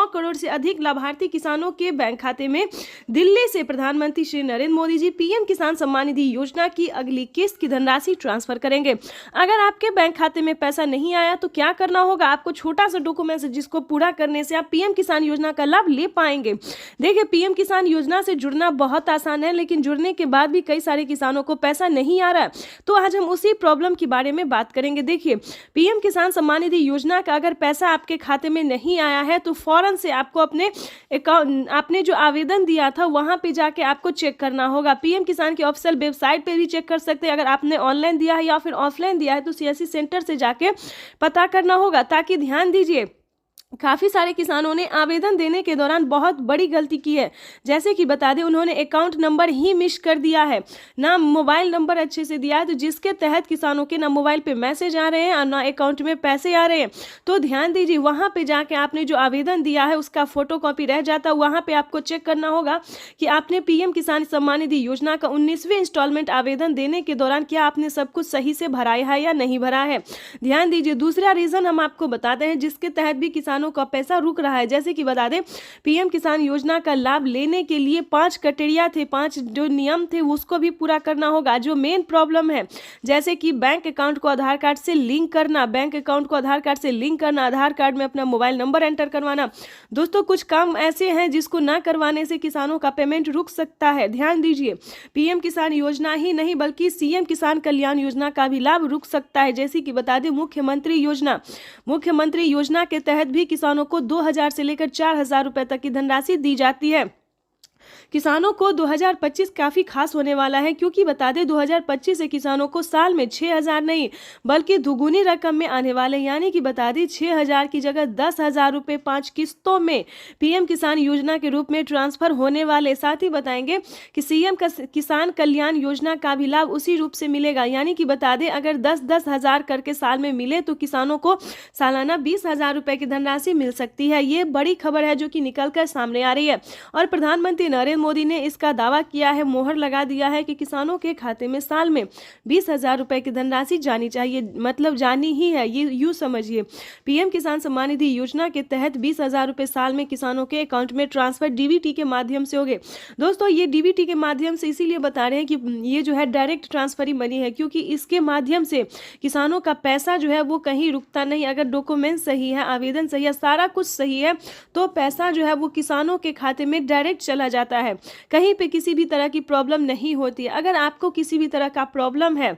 [SPEAKER 4] करोड़ से अधिक लाभार्थी किसानों के बैंक खाते में दिल्ली से प्रधानमंत्री श्री नरेंद्र मोदी जी पीएम किसान सम्मान निधि योजना की अगली किस्त की धनराशि ट्रांसफर करेंगे। अगर आपके बैंक खाते में पैसा नहीं आया तो क्या करना होगा? आपको छोटा सा डॉक्यूमेंट है जिसको पूरा करने से आप पीएम किसान योजना का लाभ ले पाएंगे। देखिए, पीएम किसान योजना से जुड़ना बहुत आसान है, लेकिन जुड़ने के बाद भी कई सारे किसानों को पैसा नहीं आ रहा है। तो आज हम उसी प्रॉब्लम के बारे में बात करेंगे। देखिए, पीएम किसान सम्मान निधि योजना का अगर पैसा आपके खाते में नहीं आया है तो फौरन से आपको अपने अकाउंट, आपने जो आवेदन दिया था वहां पे जाके आपको चेक करना होगा। पीएम किसान की ऑफिशियल वेबसाइट पे भी चेक कर सकते हैं। अगर आपने ऑनलाइन दिया है या फिर ऑफलाइन दिया है तो सीएससी सेंटर से जाके पता करना होगा। ताकि ध्यान दीजिए, काफ़ी सारे किसानों ने आवेदन देने के दौरान बहुत बड़ी गलती की है। जैसे कि बता दें, उन्होंने अकाउंट नंबर ही मिस कर दिया है, ना मोबाइल नंबर अच्छे से दिया है, तो जिसके तहत किसानों के ना मोबाइल पे मैसेज आ रहे हैं और ना अकाउंट में पैसे आ रहे हैं। तो ध्यान दीजिए, वहाँ पे जाके आपने जो आवेदन दिया है उसका फोटोकॉपी रह जाता है। वहाँ पर आपको चेक करना होगा कि आपने पीएम किसान सम्मान निधि योजना का 19वीं इंस्टॉलमेंट आवेदन देने के दौरान क्या आपने सब कुछ सही से भराया है या नहीं भरा है। ध्यान दीजिए, दूसरा रीज़न हम आपको बताते हैं जिसके तहत भी किसानों का पैसा रुक रहा है। जैसे कि बता दें, पीएम किसान योजना का लाभ लेने के लिए 5 क्राइटेरिया थे, 5 जो नियम थे उसको भी पूरा करना होगा। जो मेन प्रॉब्लम है, जैसे कि बैंक अकाउंट को आधार कार्ड से लिंक करना, बैंक अकाउंट को आधार कार्ड से लिंक करना, आधार कार्ड में अपना मोबाइल नंबर एंटर करवाना। दोस्तों, कुछ काम ऐसे हैं जिसको ना करवाने से किसानों का पेमेंट रुक सकता है। ध्यान दीजिए, पीएम किसान योजना ही नहीं बल्कि सीएम किसान कल्याण योजना का भी लाभ रुक सकता है। जैसे कि बता दें, मुख्यमंत्री योजना के तहत भी किसानों को 2,000 से लेकर 4,000 रुपए तक की धनराशि दी जाती है। किसानों को 2025 काफ़ी खास होने वाला है, क्योंकि बता दें 2025 से किसानों को साल में 6,000 नहीं बल्कि दुगुनी रकम में आने वाले, यानी कि बता दें 6,000 की जगह 10,000 रुपये 5 किस्तों में पीएम किसान योजना के रूप में ट्रांसफर होने वाले। साथ ही बताएंगे कि सीएम किसान कल्याण योजना का भी लाभ उसी रूप से मिलेगा, यानी कि बता दें अगर 10-10 हज़ार करके साल में मिले तो किसानों को सालाना 20,000 रुपये की धनराशि मिल सकती है। ये बड़ी खबर है जो कि निकलकर सामने आ रही है और प्रधानमंत्री नरेंद्र मोदी ने इसका दावा किया है, मोहर लगा दिया है कि किसानों के खाते में साल में 20,000 रुपए की धनराशि जानी चाहिए, मतलब जानी ही है। ये यूं समझिए, पीएम किसान सम्मान निधि योजना के तहत 20,000 रुपए साल में किसानों के अकाउंट में ट्रांसफर डीबीटी के माध्यम से होंगे। दोस्तों ये डीबीटी के माध्यम से इसीलिए बता रहे हैं कि ये जो है डायरेक्ट ट्रांसफर ही मनी है, क्योंकि इसके माध्यम से किसानों का पैसा जो है वो कहीं रुकता नहीं। अगर डॉक्यूमेंट सही है, आवेदन सही है, सारा कुछ सही है तो पैसा जो है वो किसानों के खाते में डायरेक्ट चला जाता है। कहीं पे किसी भी तरह की प्रॉब्लम नहीं होती है। अगर आपको किसी भी तरह का प्रॉब्लम है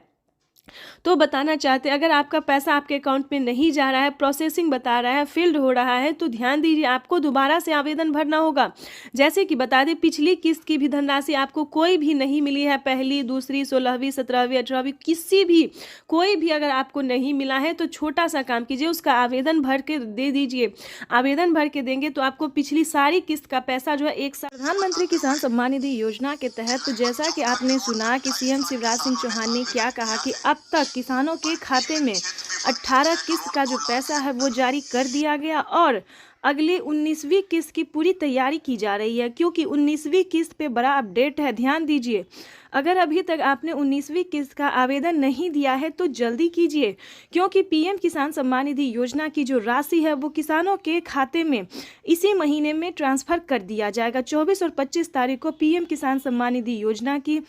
[SPEAKER 4] तो बताना चाहते हैं, अगर आपका पैसा आपके अकाउंट में नहीं जा रहा है, प्रोसेसिंग बता रहा है, फील्ड हो रहा है, तो ध्यान दीजिए आपको दोबारा से आवेदन भरना होगा। जैसे कि बता दें पिछली किस्त की भी धनराशि आपको कोई भी नहीं मिली है, पहली, दूसरी, 16वीं, 17वीं, 18वीं, किसी भी कोई भी अगर आपको नहीं मिला है तो छोटा सा काम कीजिए, उसका आवेदन भर के दे दीजिए। आवेदन भर के देंगे तो आपको पिछली सारी किस्त का पैसा जो है एक साल। प्रधानमंत्री किसान सम्मान निधि योजना के तहत तो जैसा कि आपने सुना कि सीएम शिवराज सिंह चौहान ने क्या कहा कि अब तक किसानों के खाते में 18 किस्त का जो पैसा है वो जारी कर दिया गया और अगले 19वीं किस्त की पूरी तैयारी की जा रही है, क्योंकि 19वीं किस्त पे बड़ा अपडेट है। ध्यान दीजिए, अगर अभी तक आपने 19वीं किस्त का आवेदन नहीं दिया है तो जल्दी कीजिए, क्योंकि पीएम किसान सम्मान निधि योजना की जो राशि है वो किसानों के खाते में इसी महीने में ट्रांसफ़र कर दिया जाएगा। 24 और 25 तारीख को पीएम किसान सम्मान निधि योजना की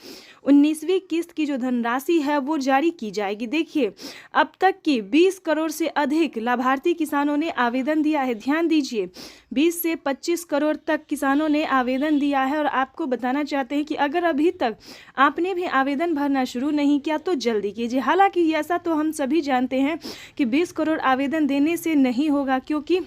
[SPEAKER 4] 19वीं किस्त की जो धनराशि है वो जारी की जाएगी। देखिए, अब तक की 20 करोड़ से अधिक लाभार्थी किसानों ने आवेदन दिया है। ध्यान दीजिए, 20 से 25 करोड़ तक किसानों ने आवेदन दिया है और आपको बताना चाहते हैं कि अगर अभी तक आपने भी आवेदन भरना शुरू नहीं किया तो जल्दी कीजिए। हालांकि ऐसा तो हम सभी जानते हैं कि 20 करोड़ आवेदन देने से नहीं होगा, क्योंकि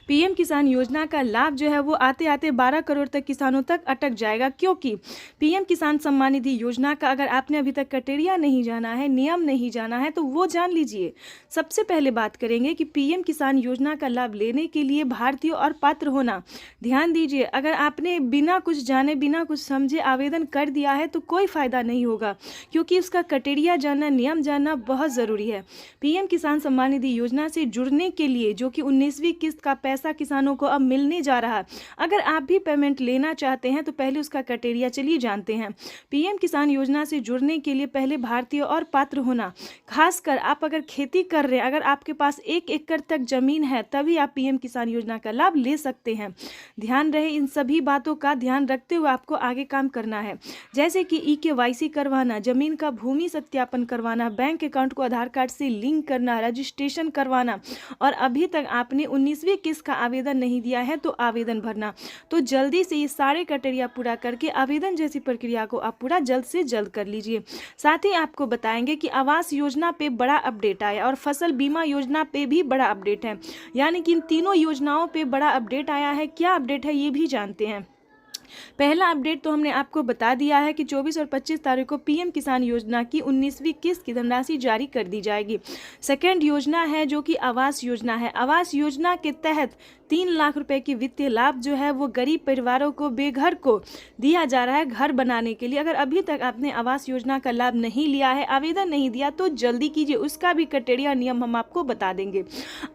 [SPEAKER 4] पीएम किसान योजना का लाभ जो है वो आते आते 12 करोड़ तक किसानों तक अटक जाएगा, क्योंकि पीएम किसान सम्मान निधि योजना का अगर आपने अभी तक क्राइटेरिया नहीं जाना है, नियम नहीं जाना है तो वो जान लीजिए। सबसे पहले बात करेंगे कि पीएम किसान योजना का लाभ लेने के लिए भारतीय और पात्र होना। ध्यान दीजिए, अगर आपने बिना कुछ जाने बिना कुछ समझे आवेदन कर दिया है तो कोई फ़ायदा नहीं होगा, क्योंकि उसका क्राइटेरिया जानना, नियम जानना बहुत ज़रूरी है। पीएम किसान सम्मान निधि योजना से जुड़ने के लिए जो कि 19वीं किस्त का पैसा किसानों को अब मिलने जा रहा है, अगर आप भी पेमेंट लेना चाहते हैं तो पहले उसका क्राइटेरिया चलिए जानते हैं। पीएम किसान योजना से जुड़ने के लिए पहले भारतीय और पात्र होना, खासकर आप अगर खेती कर रहे हैं, अगर आपके पास 1 एकड़ तक जमीन है तभी आप पीएम किसान योजना का लाभ ले सकते हैं। ध्यान रहे, इन सभी बातों का ध्यान रखते हुए आपको आगे काम करना है, जैसे कि EKYC करवाना, जमीन का भूमि सत्यापन करवाना, बैंक अकाउंट को आधार कार्ड से लिंक करना, रजिस्ट्रेशन करवाना, और अभी तक आपने 19वीं किस्त का आवेदन नहीं दिया है तो आवेदन भरना। तो जल्दी से ये सारे क्राइटेरिया पूरा करके आवेदन जैसी प्रक्रिया को आप पूरा जल्द से जल्द कर लीजिए। साथ ही आपको बताएंगे कि आवास योजना पे बड़ा अपडेट आया और फसल बीमा योजना पे भी बड़ा अपडेट है, यानी कि इन तीनों योजनाओं पे बड़ा अपडेट आया है। क्या अपडेट है ये भी जानते हैं। पहला अपडेट तो हमने आपको बता दिया है कि 24 और 25 तारीख को पीएम किसान योजना की 19वीं किस्त की धनराशि जारी कर दी जाएगी। सेकेंड योजना है जो कि आवास योजना है। आवास योजना के तहत 3 लाख रुपए की वित्तीय लाभ जो है वो गरीब परिवारों को, बेघर को दिया जा रहा है घर बनाने के लिए। अगर अभी तक आपने आवास योजना का लाभ नहीं लिया है, आवेदन नहीं दिया तो जल्दी कीजिए, उसका भी क्राइटेरिया नियम हम आपको बता देंगे।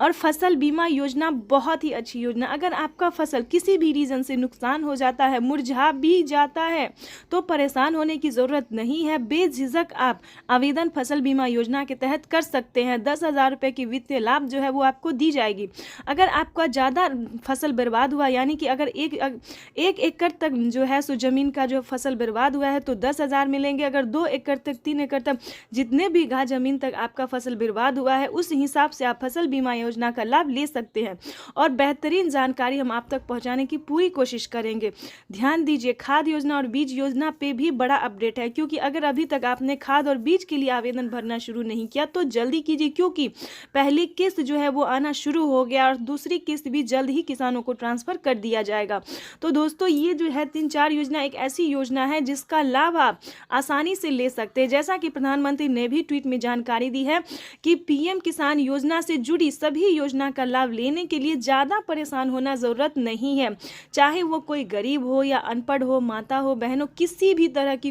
[SPEAKER 4] और फसल बीमा योजना बहुत ही अच्छी योजना। अगर आपका फसल किसी भी रीजन से नुकसान हो जाता है, मुरझा भी जाता है, तो परेशान होने की ज़रूरत नहीं है। बेझिझक आप आवेदन फसल बीमा योजना के तहत कर सकते हैं। 10,000 रुपये की वित्तीय लाभ जो है वो आपको दी जाएगी। अगर आपका ज़्यादा फसल बर्बाद हुआ, यानी कि अगर एक एकड़ तक जो है सो ज़मीन का जो फसल बर्बाद हुआ है तो 10,000 मिलेंगे। अगर 2 एकड़ तक, 3 एकड़ तक, जितने भी बीघा ज़मीन तक आपका फसल बर्बाद हुआ है उस हिसाब से आप फसल बीमा योजना का लाभ ले सकते हैं। और बेहतरीन जानकारी हम आप तक पहुँचाने की पूरी कोशिश करेंगे। ध्यान दीजिए, खाद योजना और बीज योजना पे भी बड़ा अपडेट है, क्योंकि अगर अभी तक आपने खाद और बीज के लिए आवेदन भरना शुरू नहीं किया तो जल्दी कीजिए, क्योंकि पहली किस्त जो है वो आना शुरू हो गया और दूसरी किस्त भी जल्द ही किसानों को ट्रांसफर कर दिया जाएगा। तो दोस्तों ये जो है 3-4 योजना एक ऐसी योजना है जिसका लाभ आप आसानी से ले सकते हैं। जैसा कि प्रधानमंत्री ने भी ट्वीट में जानकारी दी है कि पीएम किसान योजना से जुड़ी सभी योजना का लाभ लेने के लिए ज़्यादा परेशान होना ज़रूरत नहीं है। चाहे वो कोई गरीब हो या अनपढ़ हो, माता हो, बहन हो, किसी भी तरह की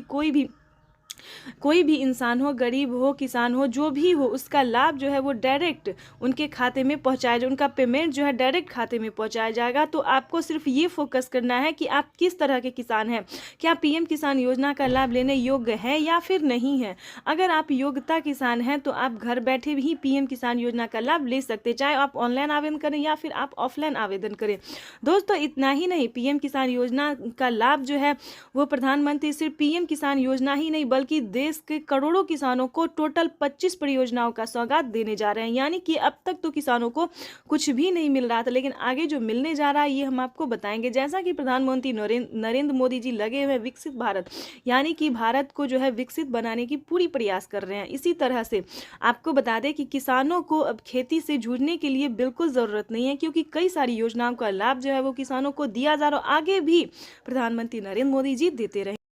[SPEAKER 4] कोई भी इंसान हो, गरीब हो, किसान हो, जो भी हो, उसका लाभ जो है वो डायरेक्ट उनके खाते में पहुंचाया जाए, उनका पेमेंट जो है डायरेक्ट खाते में पहुंचाया जाएगा। तो आपको सिर्फ ये फोकस करना है कि आप किस तरह के किसान हैं, क्या पीएम किसान योजना का लाभ लेने योग्य है या फिर नहीं है। अगर आप योग्यता किसान हैं तो आप घर बैठे भी पीएम किसान योजना का लाभ ले सकते हैं, चाहे आप ऑनलाइन आवेदन करें या फिर आप ऑफलाइन आवेदन करें। दोस्तों इतना ही नहीं, पीएम किसान योजना का लाभ जो है वो प्रधानमंत्री सिर्फ पीएम किसान योजना ही नहीं बल्कि देश के करोड़ों किसानों को टोटल 25 परियोजनाओं का सौगात देने जा रहे हैं। यानी कि अब तक तो किसानों को कुछ भी नहीं मिल रहा था, लेकिन आगे जो मिलने जा रहा है ये हम आपको बताएंगे। जैसा कि प्रधानमंत्री नरेंद्र मोदी जी लगे हुए विकसित भारत, यानी कि भारत को जो है विकसित बनाने की पूरी प्रयास कर रहे हैं। इसी तरह से आपको बता दें कि किसानों को अब खेती से जूझने के लिए बिल्कुल ज़रूरत नहीं है, क्योंकि कई सारी योजनाओं का लाभ जो है वो किसानों को दिया जा रहा है। आगे भी प्रधानमंत्री नरेंद्र मोदी जी देते रहे।